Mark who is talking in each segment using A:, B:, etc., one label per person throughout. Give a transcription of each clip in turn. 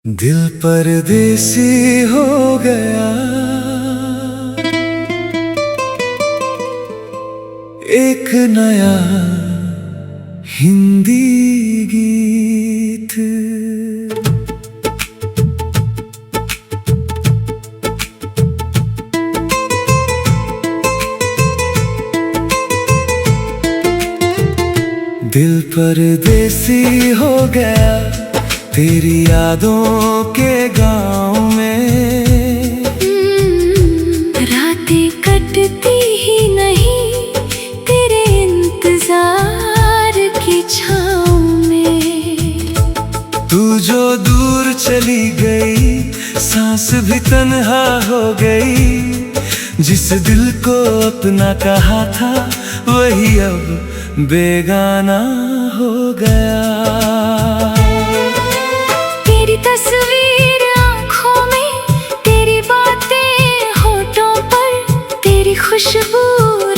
A: दिल परदेसी हो गया, एक नया हिंदी गीत। दिल परदेसी हो गया तेरी यादों के गांव में।
B: रातें कटती ही नहीं तेरे इंतजार की छाँव में।
A: तू जो दूर चली गई सांस भी तन्हा हो गई। जिस दिल को अपना कहा था वही अब बेगाना हो गया।
B: तेरी तस्वीर आँखों में, तेरी बातें होठों पर, तेरी खुशबू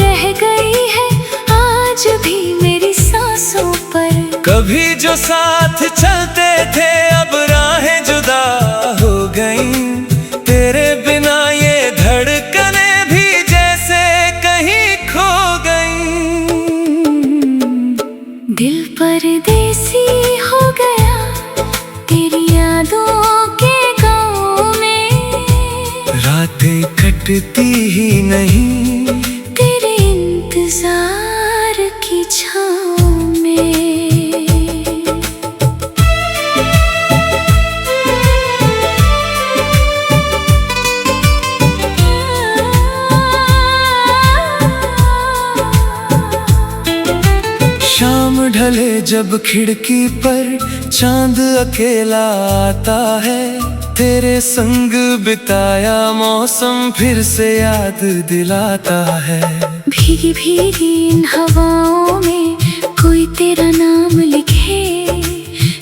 B: रह गई है आज भी मेरी सांसों पर।
A: कभी जो साथ चलते थे अब राहें जुदा हो गईं। तेरे बिना ये धड़कने भी जैसे कहीं खो गईं।
B: दिल परदेसी हो गया तेरी यादों के गाँव में।
A: रातें कटती ही नहीं
B: तेरे इंतजार की छाँव में।
A: शाम ढले जब खिड़की पर चांद अकेला आता है। तेरे संग बिताया मौसम फिर से याद दिलाता है।
B: भीगी भीगी इन हवाओं में कोई तेरा नाम लिखे।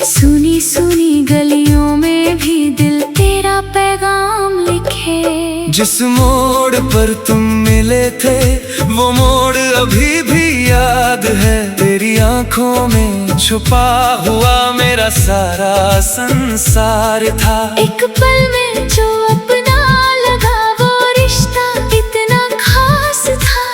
B: सुनी सुनी गलियों में भी दिल तेरा पैगाम लिखे।
A: जिस मोड़ पर तुम मिले थे वो मोड़ अभी भी याद है। तेरी आंखों में छुपा हुआ मेरा सारा संसार था।
B: एक पल में जो अपना लगा वो रिश्ता इतना खास था।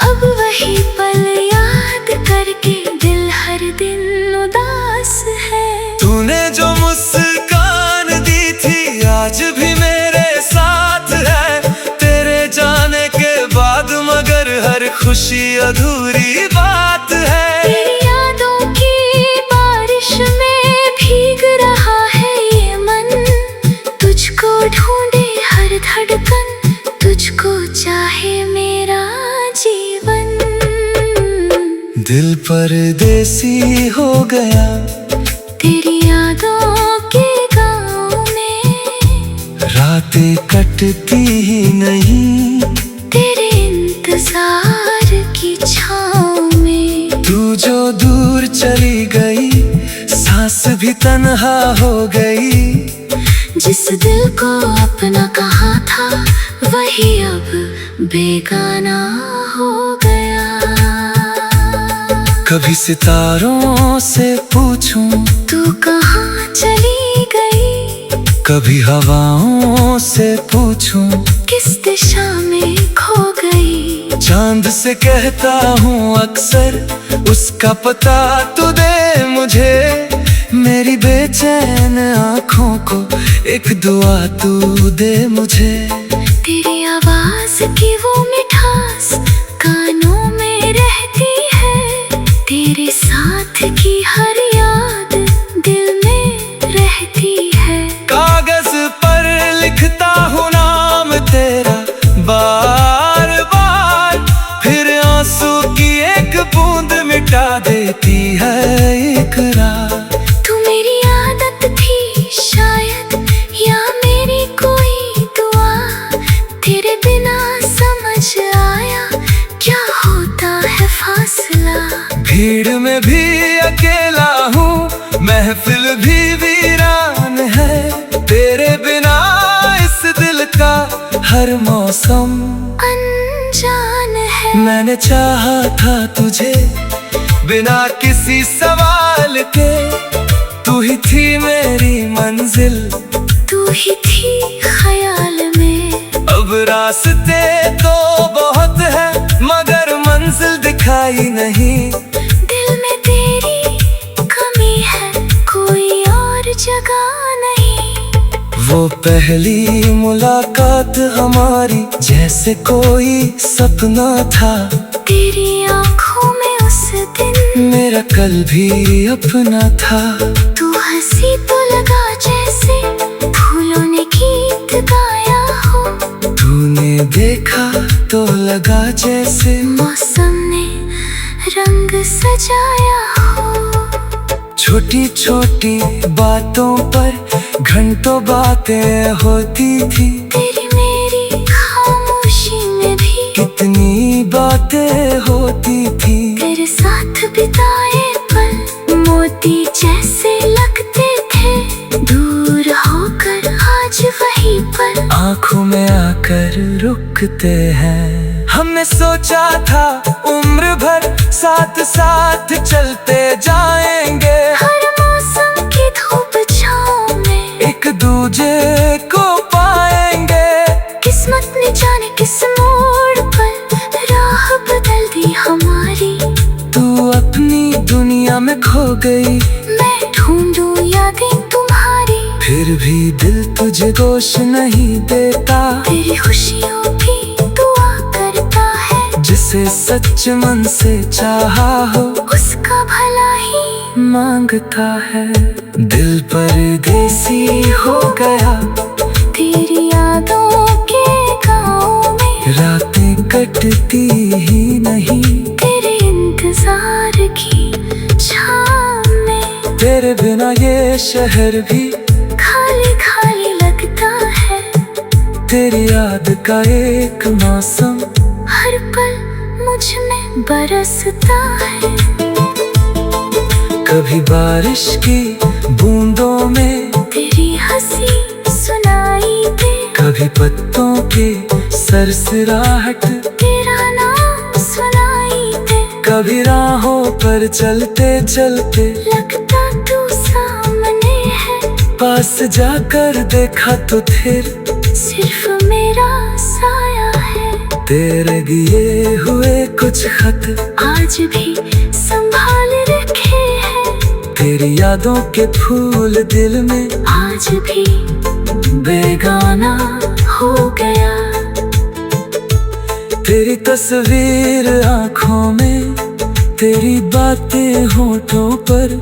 B: अब वही पल याद करके दिल हर दिन उदास है।
A: तूने जो मुस्कान दी थी आज भी मेरे साथ है। तेरे जाने के बाद मगर हर खुशी अधूरी बात है।
B: तेरी यादों की बारिश में भीग रहा है ये मन। तुझको ढूंढे हर धड़कन, तुझको चाहे मेरा जीवन।
A: दिल परदेसी हो गया
B: तेरी यादों के गाँव में।
A: रातें कटती ही नहीं
B: तेरे इंतजार की छाँव में।
A: तू जो दूर चली गई सांस भी तन्हा हो गई।
B: जिस दिल को अपना कहा था वही अब बेगाना हो गया।
A: कभी सितारों से पूछूं
B: तू कहाँ चली गई।
A: कभी हवाओं से पूछूं
B: किस दिशा में खो गई।
A: चांद से कहता हूँ अक्सर उसका पता तू दे मुझे। मेरी बेचैन आँखों को एक दुआ तू दे मुझे।
B: तेरी आवाज की वो मिठास कानों में रहती है। तेरे साथ की हर याद दिल में रहती है।
A: कागज पर लिखता हूँ नाम तेरा बार बार। फिर आंसू की एक बूंद मिटा देती है इकरार।
B: तू मेरी आदत थी शायद या मेरी कोई दुआ। तेरे बिना समझ आया क्या होता है फासला।
A: भीड़ में भी अकेला हूँ महफिल भी वीरान है। तेरे बिना इस दिल का हर मौसम
B: अनजान है।
A: मैंने चाहा था तुझे बिना किसी सवाल के। तू ही थी मेरी मंजिल,
B: तू ही थी ख्याल में।
A: अब रास्ते तो बहुत है मगर मंजिल दिखाई नहीं।
B: दिल में तेरी कमी है, कोई और जगह नहीं।
A: वो पहली मुलाकात हमारी जैसे कोई सपना था।
B: तेरी आँखों में उस दिन
A: मेरा कल भी अपना था।
B: तू हंसी तो लगा जैसे फूलों ने गीत गाया हो।
A: तूने देखा तो लगा जैसे
B: मौसम ने रंग सजाया हो।
A: छोटी छोटी बातों पर घंटों बातें होती थी।
B: तेरी मेरी खामोशी में भी
A: कितनी बातें होती थी।
B: तेरे साथ बिताए पल मोती जैसे लगते थे। दूर होकर आज वहीं पर
A: आँखों में आकर रुकते हैं। हमने सोचा था उम्र भर साथ साथ चलते जाएंगे।
B: हर मौसम की धूप छाँव में
A: एक दूजे को पाएंगे।
B: किस्मत ने जाने किस मोड़ पर राह बदल दी हमारी।
A: तू अपनी दुनिया में खो गई,
B: मैं ढूंढूं यादें तुम्हारी।
A: फिर भी दिल तुझे दोष नहीं देता।
B: तेरी खुशियों की दुआ करता है।
A: जिसे सच मन से चाहा हो
B: उसका भला ही
A: मांगता है। दिल परदेसी हो गया
B: तेरी यादों के गाँव में।
A: रातें कटती ही नहीं
B: तेरे इंतजार की छाँव में।
A: तेरे बिना ये शहर भी
B: खाली खाली लगता है।
A: तेरी याद का एक मौसम
B: हर पल मुझ में बरसता है।
A: कभी बारिश की बूंदों में
B: तेरी हंसी सुनाई दे।
A: कभी पत्तों के सरसराहट,
B: तेरा नाम सुनाई दे।
A: कभी राहों पर चलते चलते
B: लगता तू सामने है।
A: पास जाकर देखा तो फिर
B: सिर्फ मेरा साया है।
A: तेरे दिए हुए कुछ खत
B: आज भी संभाल रखे हैं।
A: तेरी यादों के फूल दिल में
B: आज भी
A: बेगाना
B: हो गया।
A: तेरी तस्वीर आँखों में, तेरी बातें होठों पर,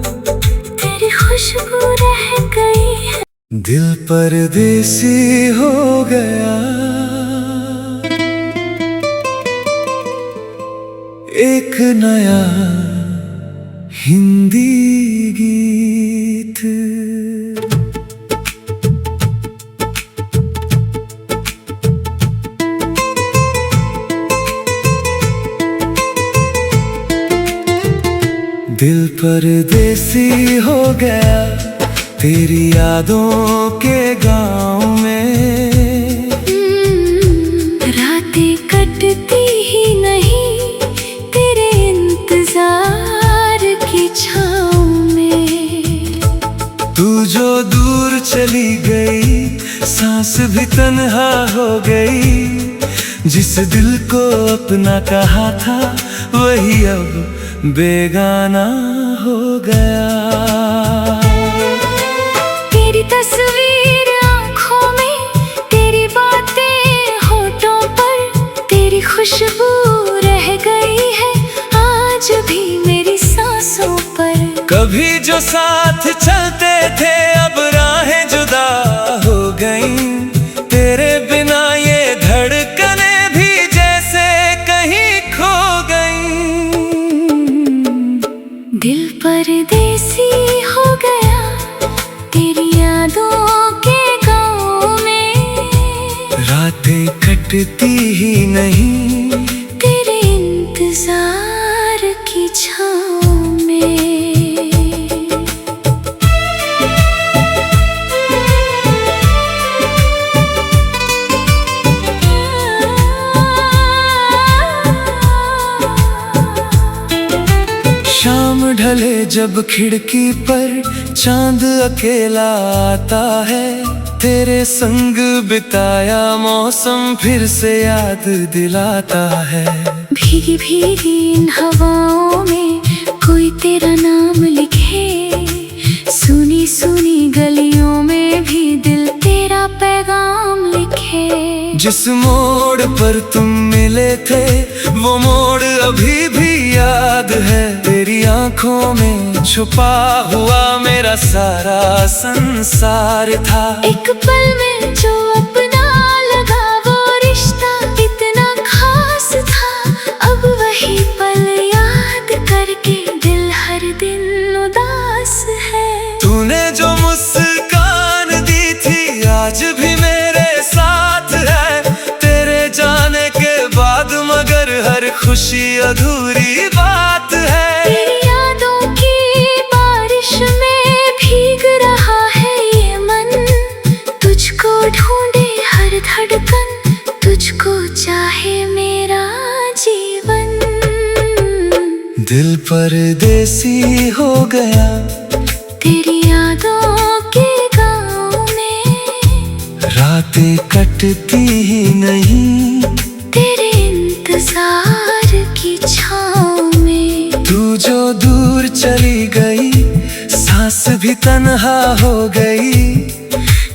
B: तेरी खुशबू रह गई है।
A: दिल परदेसी हो गया। एक नया हिंदी गीत। दिल परदेसी हो गया तेरी यादों के गाँव में।
B: रातें कटती ही नहीं तेरे इंतजार की छाँव में।
A: तू जो दूर चली गई सांस भी तन्हा हो गई। जिस दिल को अपना कहा था वही अब बेगाना हो गया।
B: तेरी तस्वीर आँखों में, तेरी बातें होठों पर, तेरी खुशबू रह गई है आज भी मेरी सांसों पर।
A: कभी जो साथ चलते थे अब राहें जुदा हो गईं। तेरे बिना ये धड़कने भी जैसे कहीं खो गईं।
B: दिल परदेसी हो गया तेरी यादों के गाँव में।
A: रातें कटती ही नहीं
B: तेरे इंतजार की छाँव में।
A: शाम ढले जब खिड़की पर चांद अकेला आता है, तेरे संग बिताया मौसम फिर से याद दिलाता है।
B: भीगी भीगी इन हवाओं में कोई तेरा नाम लिखे, सुनी सुनी गलियों में भी दिल तेरा पैगाम लिखे।
A: जिस मोड़ पर तुम मिले थे वो मोड़ अभी भी याद है, तेरी आंखों में छुपा हुआ मेरा सारा संसार था।
B: एक पल में जो अपना लगा वो रिश्ता इतना खास था, अब वही पल याद करके दिल हर दिन उदास है।
A: तूने जो मुस्कान दी थी आज भी मेरे साथ है, तेरे जाने के बाद मगर हर खुशी अधूरी बात है।
B: तेरी यादों की बारिश में भीग रहा है ये मन, तुझको ढूंढे हर धड़कन, तुझको चाहे मेरा जीवन।
A: दिल परदेसी हो गया
B: तेरी यादों के गाँव में,
A: रातें कटती ही नहीं
B: तेरे इंतजार की छाँव में।
A: तू जो दूर चली गई सांस भी तन्हा हो गई।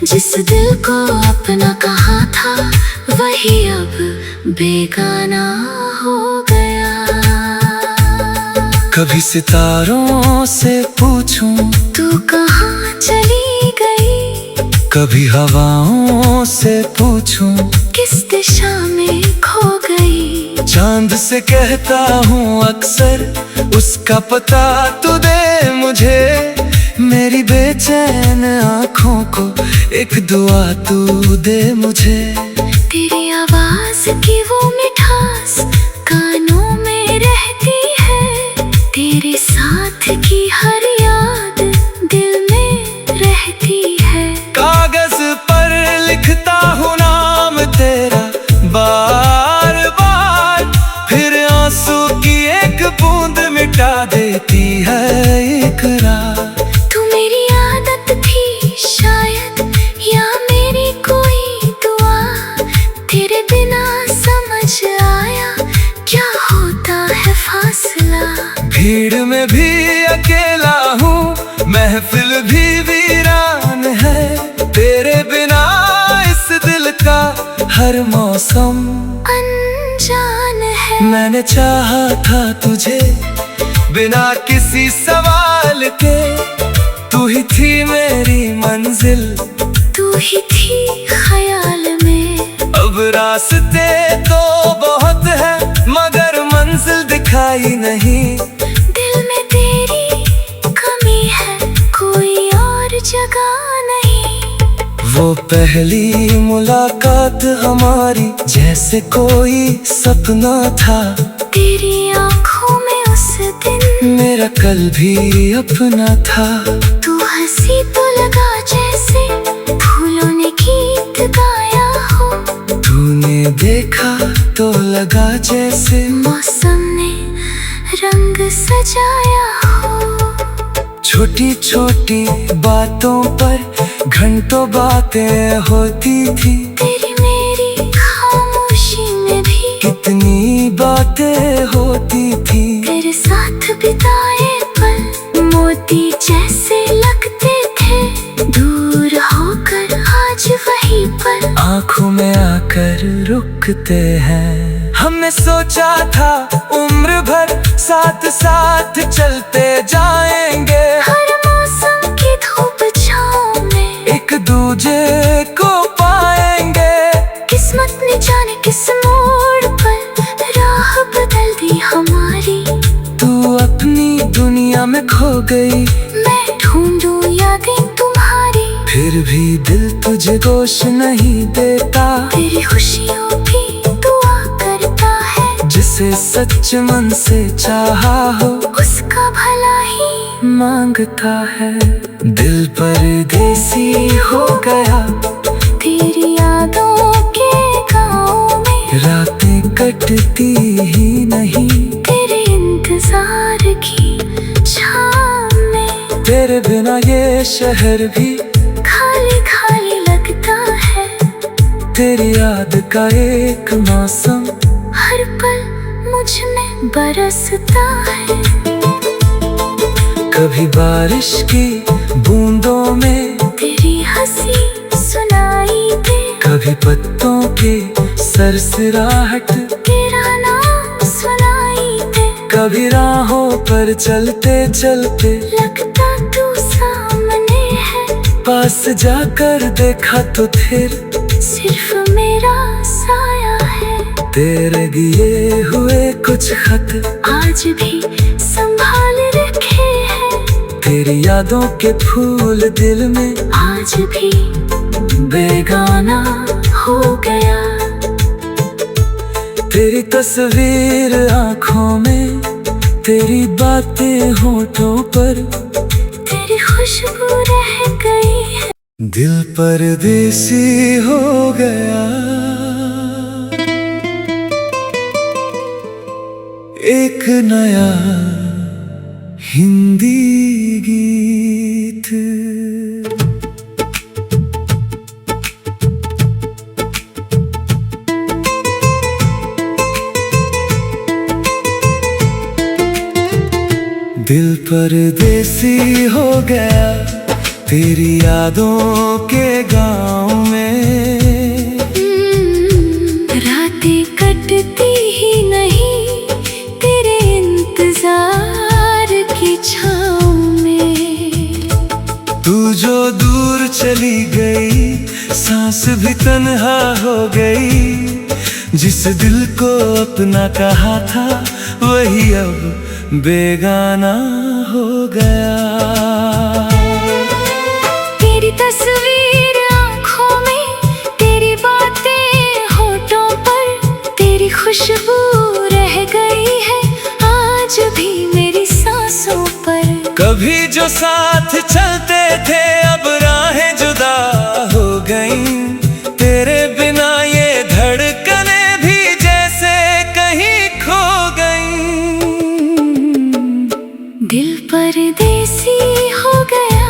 B: जिस दिल को अपना कहा था वही अब बेगाना हो गया।
A: कभी सितारों से पूछूं
B: तू कहाँ चली गई,
A: कभी हवाओं से पूछूं
B: किस दिशा में खो गई।
A: चांद से कहता हूँ अक्सर उसका पता तू दे मुझे, मेरी बेचैन आँखों को एक दुआ तू दे मुझे।
B: तेरी आवाज की वो मिठास कानों में रहती है, तेरे साथ की हर याद दिल में रहती है।
A: कागज पर लिखता हूँ नाम तेरा बार बार, फिर आंसू की एक बूंद मिटा देती है इकरार।
B: तू मेरी आदत थी शायद या मेरी कोई दुआ, तेरे बिना समझ आया क्या होता है फासला।
A: भीड़ में भी अकेला हूँ, महफिल भी वीरान है, तेरे बिना इस दिल का हर मौसम
B: अनजान है।
A: मैंने चाहा था तुझे बिना किसी सवाल के, तू ही थी मेरी मंजिल,
B: तू ही थी ख्याल में।
A: अब रास्ते तो बहुत है मगर मंजिल दिखाई नहीं।
B: दिल में तेरी कमी है कोई और जगह नहीं।
A: वो पहली मुलाकात हमारी जैसे कोई सपना था,
B: तेरी आंखों में उस दिन
A: मेरा कल भी अपना था।
B: तू हंसी तो लगा जैसे फूलों ने गीत गाया हो,
A: तूने देखा तो लगा जैसे
B: मौसम ने रंग सजाया हो।
A: छोटी छोटी बातों पर घंटों बातें होती थी,
B: तेरी मेरी खामोशी में भी
A: कितनी बातें होती थी।
B: तेरे साथ बिताए पल मोती जैसे लगते थे, दूर होकर आज वही पल
A: आंखों में आकर रुकते हैं। हमने सोचा था उम्र भर साथ साथ चलते जाएंगे,
B: हर मौसम की धूप छाँव में
A: एक दूजे को पाएंगे।
B: किस्मत ने जाने किस मोड़ पर राह बदल दी हमारी।
A: तू अपनी दुनिया में खो गई,
B: मैं ढूंढूं यादें तुम्हारी,
A: फिर भी दिल तुझे गोश नहीं देता।
B: तेरी खुशियों की दुआ करता है,
A: जिसे सच मन से चाहा हो
B: उसका भला ही
A: मांगता है। दिल परदेसी हो गया
B: तेरी यादों के गाँव में,
A: रातें कटती ही नहीं
B: तेरे इंतजार की छाँव में।
A: तेरे बिना ये शहर भी
B: खाली खाली लगता है।
A: तेरी याद का एक मौसम
B: हर पल मुझ में बरसता है।
A: कभी बारिश की बूंदों में
B: तेरी हंसी सुनाई दे।
A: कभी पत्तों की सरसराहट
B: तेरा नाम सुनाई दे।
A: कभी राहों पर चलते चलते
B: लगता तू सामने है।
A: पास जाकर देखा तो फिर
B: सिर्फ मेरा साया है।
A: तेरे दिए हुए कुछ खत
B: आज भी संभाल रखे हैं।
A: तेरी यादों के फूल दिल में
B: आज भी
A: बेगाना
B: हो गया।
A: तेरी तस्वीर आँखों में, तेरी बातें होठों पर,
B: तेरी खुशबू रह गई है।
A: दिल परदेसी हो गया। एक नया हिंदी गीत। दिल परदेसी हो गया तेरी यादों के गाँव में।
B: रातें कटती ही नहीं तेरे इंतजार की छाँव में।
A: तू जो दूर चली गई सांस भी तन्हा हो गई। जिस दिल को अपना कहा था वही अब बेगाना हो गया।
B: तेरी तस्वीर आँखों में, तेरी बातें होठों पर, तेरी खुशबू रह गई है आज भी मेरी सांसों पर।
A: कभी जो साथ चलते थे अब राहें जुदा हो गईं। तेरे बिना ये धड़कने भी जैसे कहीं खो गईं।
B: दिल परदेसी हो गया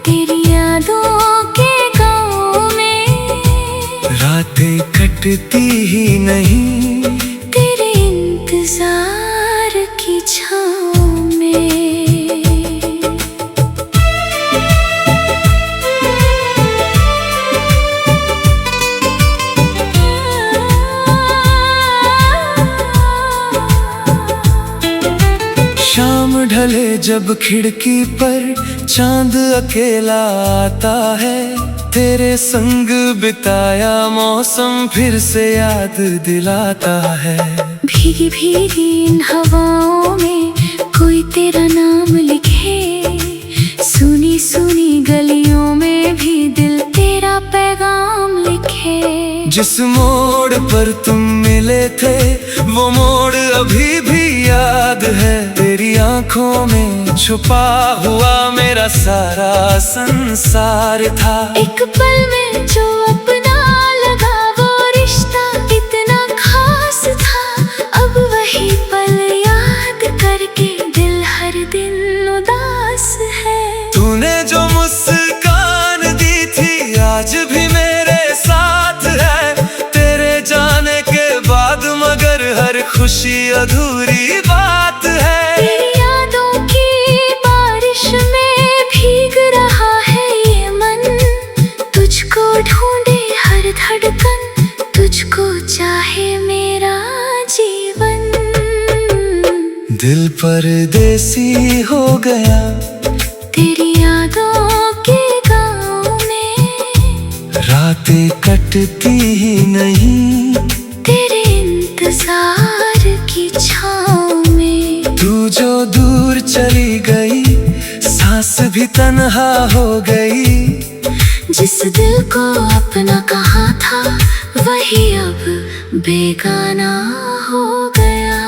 B: तेरी यादों के गाँव में।
A: रातें कटती ही नहीं
B: तेरे इंतजार की छाँव में।
A: शाम ढले जब खिड़की पर चांद अकेला आता है। तेरे संग बिताया मौसम फिर से याद दिलाता है।
B: भीगी भीगी इन हवाओं में कोई तेरा नाम लिखे। सुनी सुनी गलियों में भी दिल तेरा पैगाम लिखे।
A: जिस मोड़ पर तुम मिले थे वो मोड़ अभी भी याद है। तेरी आंखों में छुपा हुआ मेरा सारा संसार था।
B: एक पल में जो अपना लगा वो रिश्ता इतना खास था। अब वही पल याद करके दिल हर दिन उदास है।
A: तूने जो मुस्कान दी थी आज भी मेरे साथ है। तेरे जाने के बाद मगर हर खुशी अधूरी बात है।
B: तेरी यादों की बारिश में भीग रहा है ये मन। तुझको ढूंढे हर धड़कन, तुझको चाहे मेरा जीवन।
A: दिल परदेसी हो गया
B: तेरी यादों के गाँव में।
A: रातें कटती ही नहीं
B: तेरे इंतजार की छाँव में।
A: तू जो दूर चली गई सांस भी तन्हा हो गई।
B: जिस दिल को अपना कहा था वही अब बेगाना हो गया।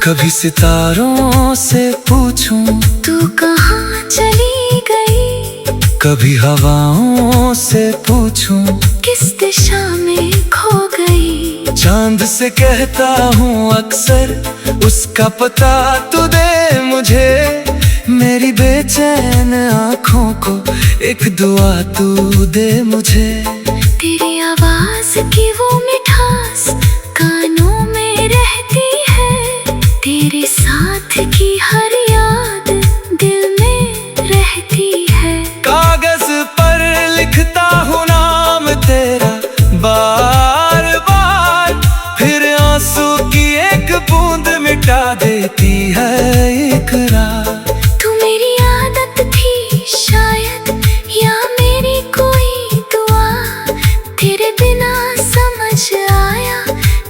A: कभी सितारों से पूछूं
B: तू कहाँ चली गई।
A: कभी हवाओं से पूछूं
B: किस दिशा में खो गई।
A: चांद से कहता हूँ अक्सर उसका पता तू दे मुझे। मेरी बेचैन आँखों को एक दुआ तू दे मुझे।
B: तेरी आवाज की वो मिठास कानों में रहती है, तेरे साथ की हर याद दिल में रहती है।
A: कागज पर लिखता हूँ नाम तेरा बार बार, फिर आंसू की एक बूंद मिटा देती है इकरार।
B: तू मेरी आदत थी शायद या मेरी कोई दुआ, तेरे बिना समझ आया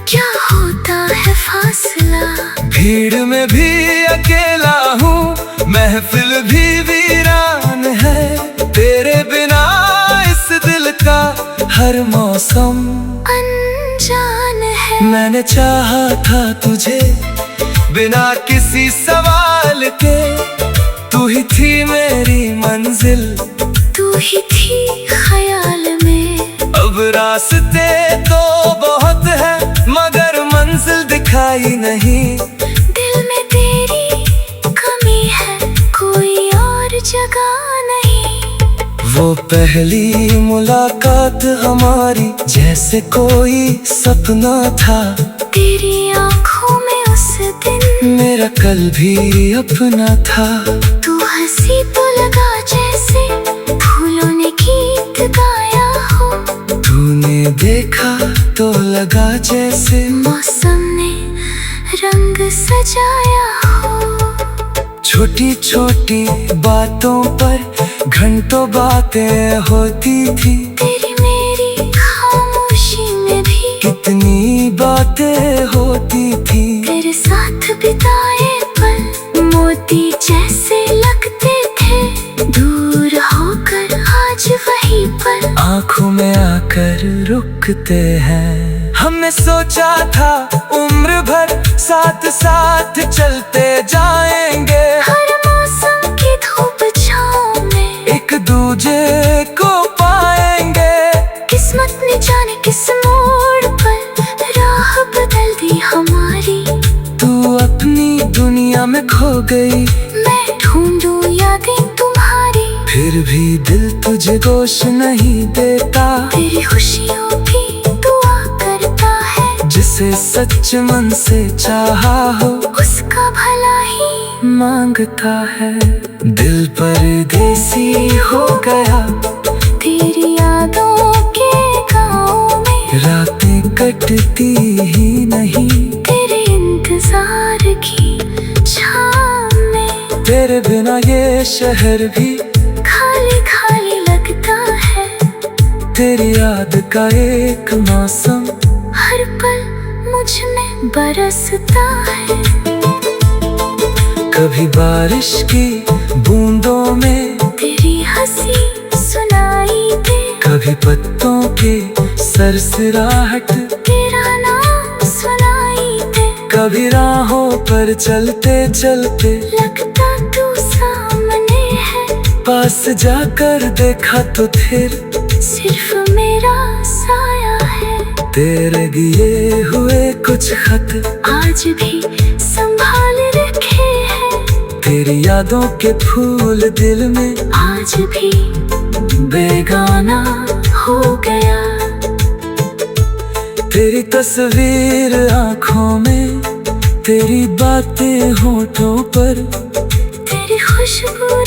B: क्या होता है फासला।
A: भीड़ में भी अकेला हूँ, महफिल भी वीरान है, तेरे बिना इस दिल का हर मौसम
B: अनजान है।
A: मैंने चाहा था तुझे बिना किसी सवाल के, तू ही थी मेरी मंजिल,
B: तू ही थी ख्याल में।
A: अब रास्ते तो बहुत है मगर मंजिल दिखाई नहीं।
B: दिल में तेरी कमी है, कोई और जगह नहीं।
A: वो पहली मुलाकात हमारी जैसे कोई सपना था,
B: तेरी आंखों में उस दिन
A: मेरा कल भी अपना था।
B: तू हंसी तो लगा जैसे फूलों ने गीत गाया हो,
A: तूने देखा तो लगा जैसे
B: मौसम ने रंग सजाया हो।
A: छोटी छोटी बातों पर घंटों बातें होती थी,
B: तेरी मेरी खामोशी में भी
A: कितनी बातें होती थी।
B: तेरे साथ बिताए पल मोती जैसे लगते थे, दूर होकर आज वहीं पर
A: आंखों में आकर रुकते हैं। हमने सोचा था उम्र भर साथ साथ चलते जाएंगे,
B: हर मौसम की धूप छाँव में
A: एक दूजे को पाएंगे।
B: किस्मत ने जाने किस मोड़ पर राह बदल दी हमारी।
A: तू अपनी दुनिया में खो गई,
B: मैं ढूंढूं यादें तुम्हारी,
A: फिर भी दिल तुझे गोश नहीं देता।
B: तेरी खुशियों की दुआ करता है,
A: जिसे सच मन से चाहा हो
B: उसका भला ही
A: मांगता है। दिल परदेसी हो गया
B: तेरी यादों के गाँव में,
A: रातें कटती ही नहीं
B: तेरे इंतजार की छाँव में।
A: तेरे बिना ये शहर भी
B: खाली खाली लगता है,
A: तेरी याद का एक मौसम
B: हर पल मुझ में बरसता है।
A: कभी बारिश की बूंदों में
B: तेरी हंसी सुनाई दे,
A: कभी पत्तों के सरसराहट,
B: तेरा नाम सुनाई दे।
A: कभी राहों पर चलते चलते
B: लगता तू सामने है,
A: पास जाकर देखा तो फिर
B: सिर्फ मेरा साया है।
A: तेरे दिए हुए कुछ खत
B: आज भी संभाल रखे हैं,
A: तेरी यादों के फूल दिल में
B: आज भी
A: बेगाना
B: हो गया।
A: तेरी तस्वीर आँखों में, तेरी बातें होठों पर,
B: तेरी खुशबू